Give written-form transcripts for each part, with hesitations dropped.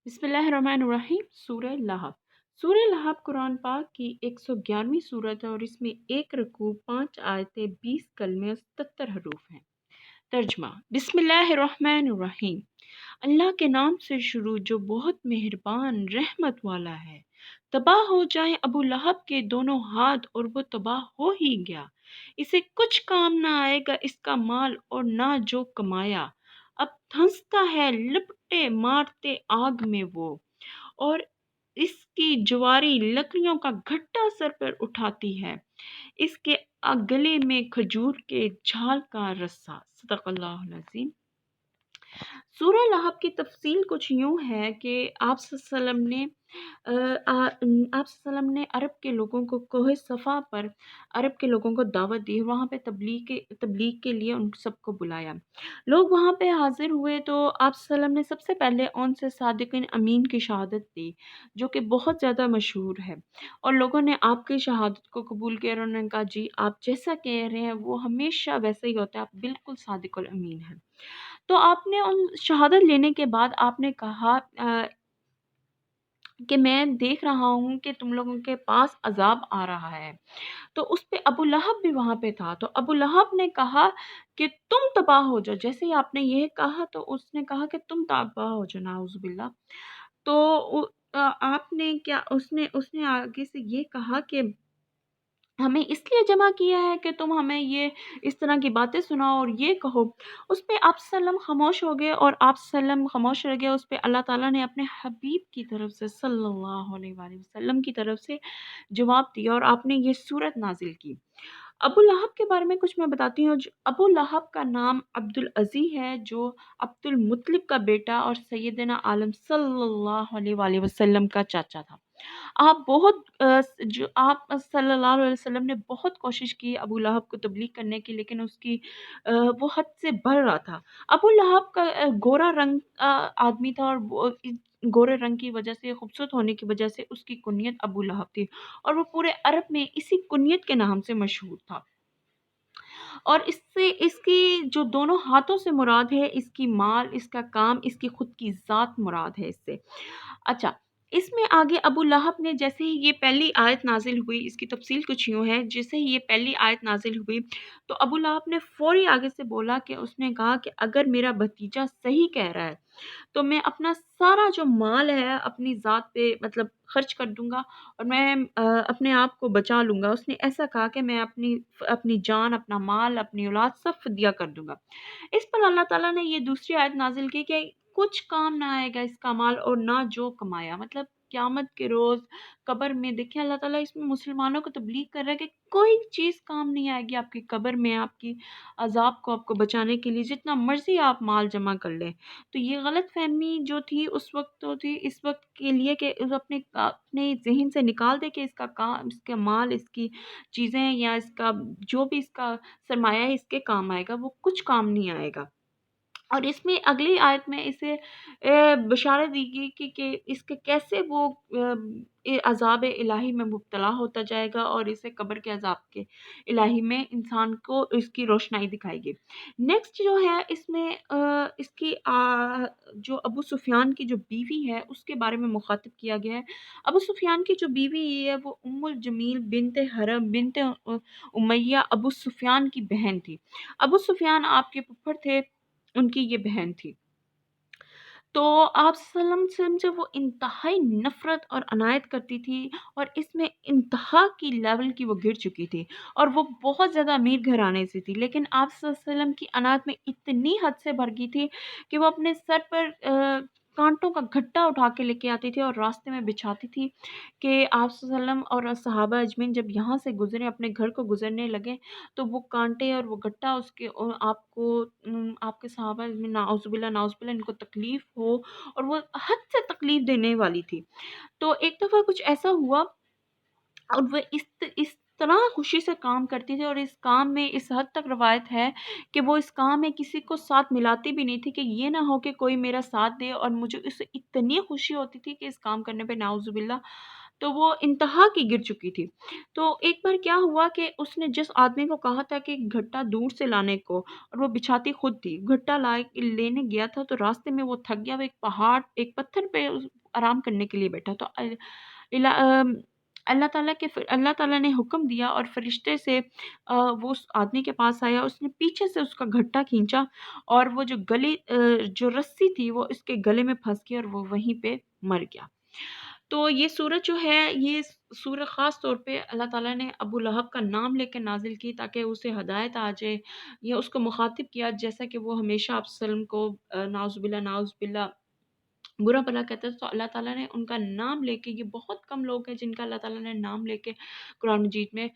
بسم اللہ الرحمن الرحیم۔ سورہ لہب۔ سورہ لہب قرآن پاک کی 111ویں سورت ہے اور اس میں 1 رکوع، 5 آیتیں، 20 کلمے اور 77 حروف ہیں۔ ترجمہ۔ بسم اللہ الرحمن الرحیم۔ اللہ کے نام سے شروع جو بہت مہربان رحمت والا ہے۔ تباہ ہو جائیں ابو لہب کے دونوں ہاتھ اور وہ تباہ ہو ہی گیا۔ اسے کچھ کام نہ آئے گا اس کا مال اور نہ جو کمایا۔ اب دھنستا ہے لپٹے مارتے آگ میں وہ، اور اس کی جواری لکڑیوں کا گھٹا سر پر اٹھاتی ہے، اس کے گلے میں کھجور کے جھال کا رسہ۔ صدق اللہ العظیم۔ سورہ لہب کی تفصیل کچھ یوں ہے کہ آپ صلی اللہ علیہ وسلم نے عرب کے لوگوں کو کوہ صفا پر عرب کے لوگوں کو دعوت دی، وہاں پہ تبلیغ کے لیے ان سب کو بلایا۔ لوگ وہاں پہ حاضر ہوئے تو آپ صلی اللہ علیہ وسلم نے سب سے پہلے ان سے صادقین امین کی شہادت دی، جو کہ بہت زیادہ مشہور ہے، اور لوگوں نے آپ کی شہادت کو قبول کیا اور انہوں نے کہا جی آپ جیسا کہہ رہے ہیں وہ ہمیشہ ویسا ہی ہوتا ہے، آپ بالکل صادق الامین ہیں۔ تو آپ نے ان شہادت لینے کے بعد آپ نے کہا کہ میں دیکھ رہا ہوں کہ تم لوگوں کے پاس عذاب آ رہا ہے۔ تو اس پہ ابو لہب بھی وہاں پہ تھا، تو ابو لہب نے کہا کہ تم تباہ ہو جاؤ، جیسے ہی آپ نے یہ کہا تو اس نے کہا کہ تم تباہ ہو جاؤ، نعوذ باللہ۔ تو آپ نے کیا، اس نے آگے سے یہ کہا کہ ہمیں اس لیے جمع کیا ہے کہ تم ہمیں یہ اس طرح کی باتیں سناؤ اور یہ کہو۔ اس پہ آپ صلی اللہ علیہ وسلم خاموش ہو گئے، اور آپ صلی اللہ علیہ وسلم خاموش رہ گئے۔ اس پہ اللہ تعالیٰ نے اپنے حبیب کی طرف سے صلی اللہ علیہ وآلہ وسلم کی طرف سے جواب دیا اور آپ نے یہ صورت نازل کی۔ ابو لہب کے بارے میں کچھ میں بتاتی ہوں۔ ابو لہب کا نام عبد العزی ہے، جو عبد المطلب کا بیٹا اور سیدنا عالم صلی اللہ علیہ وآلہ وسلم کا چاچا تھا۔ آپ صلی اللہ علیہ وسلم نے بہت کوشش کی ابو لہب کو تبلیغ کرنے کی، لیکن اس کی وہ حد سے بڑھ رہا تھا۔ ابو لہب کا گورا رنگ آدمی تھا، اور گورے رنگ کی وجہ سے، خوبصورت ہونے کی وجہ سے اس کی کنیت ابو لہب تھی، اور وہ پورے عرب میں اسی کنیت کے نام سے مشہور تھا۔ اور اس کی جو دونوں ہاتھوں سے مراد ہے، اس کی مال، اس کا کام، اس کی خود کی ذات مراد ہے اس سے۔ اچھا، اس میں آگے ابو لہب نے جیسے ہی یہ پہلی آیت نازل ہوئی، اس کی تفصیل کچھ یوں ہے، جیسے ہی یہ پہلی آیت نازل ہوئی تو ابو لہب نے فوری آگے سے بولا کہ اس نے کہا کہ اگر میرا بھتیجا صحیح کہہ رہا ہے تو میں اپنا سارا جو مال ہے اپنی ذات پہ مطلب خرچ کر دوں گا، اور میں اپنے آپ کو بچا لوں گا۔ اس نے ایسا کہا کہ میں اپنی جان، اپنا مال، اپنی اولاد سب فدیہ کر دوں گا۔ اس پر اللہ تعالیٰ نے یہ دوسری آیت نازل کی کہ کچھ کام نہ آئے گا اس کا مال اور نہ جو کمایا، مطلب قیامت کے روز قبر میں دیکھیں اللہ تعالیٰ اس میں مسلمانوں کو تبلیغ کر رہا ہے کہ کوئی چیز کام نہیں آئے گی آپ کی قبر میں، آپ کی عذاب کو آپ کو بچانے کے لیے جتنا مرضی آپ مال جمع کر لیں۔ تو یہ غلط فہمی جو تھی اس وقت تو تھی، اس وقت کے لیے کہ اپنے ذہن سے نکال دے کہ اس کا کام، اس کا مال، اس کی چیزیں یا اس کا جو بھی اس کا سرمایہ ہے اس کے کام آئے گا، وہ کچھ کام نہیں آئے گا۔ اور اس میں اگلی آیت میں اسے بشارت دی گئی کہ اس کے کیسے وہ عذاب الہی میں مبتلا ہوتا جائے گا، اور اسے قبر کے عذاب کے الہی میں انسان کو اس کی روشنائی دکھائے گی۔ نیکسٹ جو ہے اس میں اس کی جو ابو سفیان کی جو بیوی ہے اس کے بارے میں مخاطب کیا گیا ہے۔ ابو سفیان کی جو بیوی ہے وہ ام الجمیل بنت حرب بنت امیہ ابو سفیان کی بہن تھی۔ ابو سفیان آپ کے پھپھڑ تھے، ان کی یہ بہن تھی۔ تو آپ صلی اللہ علیہ وسلم سے وہ انتہائی نفرت اور عنایت کرتی تھی، اور اس میں انتہا کی لیول کی وہ گر چکی تھی، اور وہ بہت زیادہ امیر گھرانے سے تھی، لیکن آپ صلی اللہ علیہ وسلم کی عنایت میں اتنی حد سے بھر گئی تھی کہ وہ اپنے سر پر کانٹوں کا گھٹا اٹھا کے لے کے آتی تھی اور راستے میں بچھاتی تھی کہ آپ صلی اللہ علیہ وسلم اور صحابہ اجمعین جب یہاں سے گزرے، اپنے گھر کو گزرنے لگے، تو وہ کانٹے اور وہ گھٹا اس کے آپ کے صحابہ میں نعوذ باللہ نعوذ باللہ ان کو تکلیف ہو، اور وہ حد سے تکلیف دینے والی تھی۔ تو ایک دفعہ کچھ ایسا ہوا، اور وہ اس طرح خوشی سے کام کرتی تھی، اور اس کام میں اس حد تک روایت ہے کہ وہ اس کام میں کسی کو ساتھ ملاتی بھی نہیں تھی کہ یہ نہ ہو کہ کوئی میرا ساتھ دے، اور مجھے اس سے اتنی خوشی ہوتی تھی کہ اس کام کرنے پہ نعوذ باللہ۔ تو وہ انتہا کی گر چکی تھی۔ تو ایک بار کیا ہوا کہ اس نے جس آدمی کو کہا تھا کہ گھٹا دور سے لانے کو، اور وہ بچھاتی خود تھی، گھٹا لینے گیا تھا تو راستے میں وہ تھک گیا، وہ ایک پتھر پہ آرام کرنے کے لیے بیٹھا تو الہ- ام، اللہ تعالیٰ نے حکم دیا اور فرشتے سے وہ اس آدمی کے پاس آیا، اس نے پیچھے سے اس کا گھٹا کھینچا، اور وہ جو رسی تھی وہ اس کے گلے میں پھنس گئی اور وہ وہیں پہ مر گیا۔ تو یہ سورت جو ہے، یہ سورت خاص طور پہ اللہ تعالیٰ نے ابو لہب کا نام لے کے نازل کی تاکہ اسے ہدایت آ جائے، یا اس کو مخاطب کیا جیسا کہ وہ ہمیشہ آپ وسلم کو نعوذ باللہ برا بھلا کہتے ہیں، تو اللہ تعالیٰ نے ان کا نام لے کے، یہ بہت کم لوگ ہیں جن کا اللہ تعالیٰ نے نام لے کے قرآن مجید میں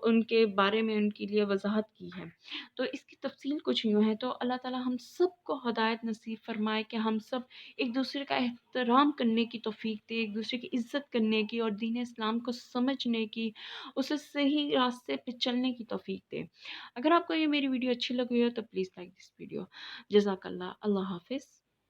ان کے بارے میں ان کے لیے وضاحت کی ہے۔ تو اس کی تفصیل کچھ یوں ہے، تو اللہ تعالیٰ ہم سب کو ہدایت نصیب فرمائے کہ ہم سب ایک دوسرے کا احترام کرنے کی توفیق دے، ایک دوسرے کی عزت کرنے کی اور دین اسلام کو سمجھنے کی، اسے صحیح راستے پہ چلنے کی توفیق دے۔ اگر آپ کو یہ میری ویڈیو اچھی لگ رہی ہو تو پلیز لائک دس ویڈیو۔ جزاک اللہ، اللہ حافظ۔